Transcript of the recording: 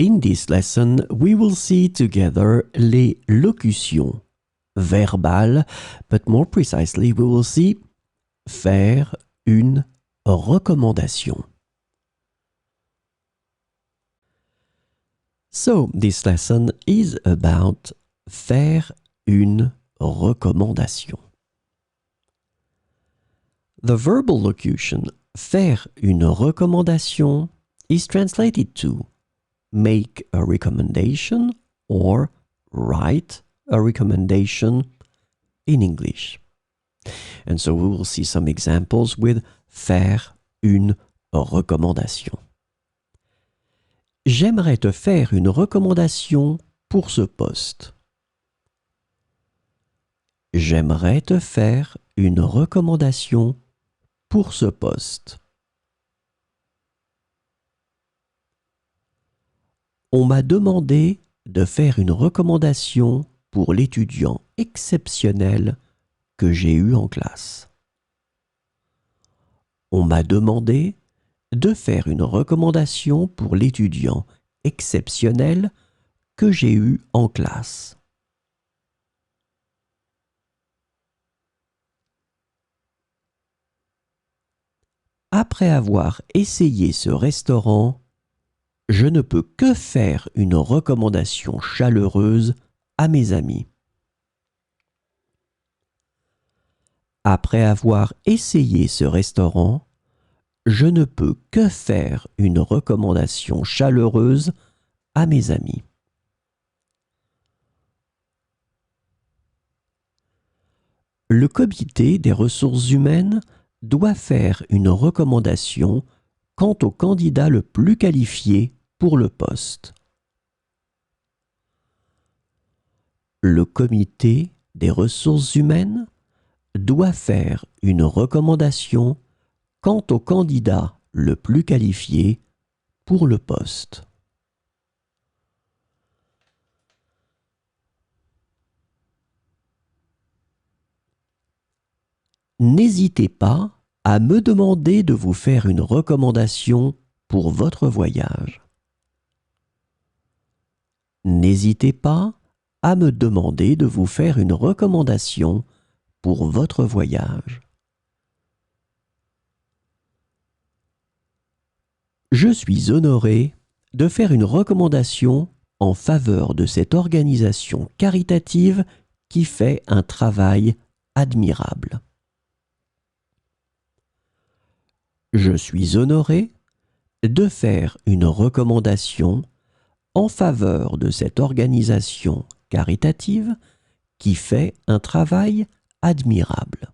In this lesson, we will see together les locutions verbales, but more precisely, we will see faire une recommandation. So, this lesson is about faire une recommandation. The verbal locution faire une recommandation is translated to make a recommendation or write a recommendation in English. And so we will see some examples with faire une recommandation. J'aimerais te faire une recommandation pour ce poste. J'aimerais te faire une recommandation pour ce poste. On m'a demandé de faire une recommandation pour l'étudiant exceptionnel que j'ai eu en classe. On m'a demandé de faire une recommandation pour l'étudiant exceptionnel que j'ai eu en classe. Après avoir essayé ce restaurant, je ne peux que faire une recommandation chaleureuse à mes amis. Après avoir essayé ce restaurant, je ne peux que faire une recommandation chaleureuse à mes amis. Le comité des ressources humaines doit faire une recommandation quant au candidat le plus qualifié pour le poste. Le comité des ressources humaines doit faire une recommandation quant au candidat le plus qualifié pour le poste. N'hésitez pas à me demander de vous faire une recommandation pour votre voyage. N'hésitez pas à me demander de vous faire une recommandation pour votre voyage. Je suis honoré de faire une recommandation en faveur de cette organisation caritative qui fait un travail admirable. Je suis honoré de faire une recommandation en faveur de cette organisation caritative qui fait un travail admirable.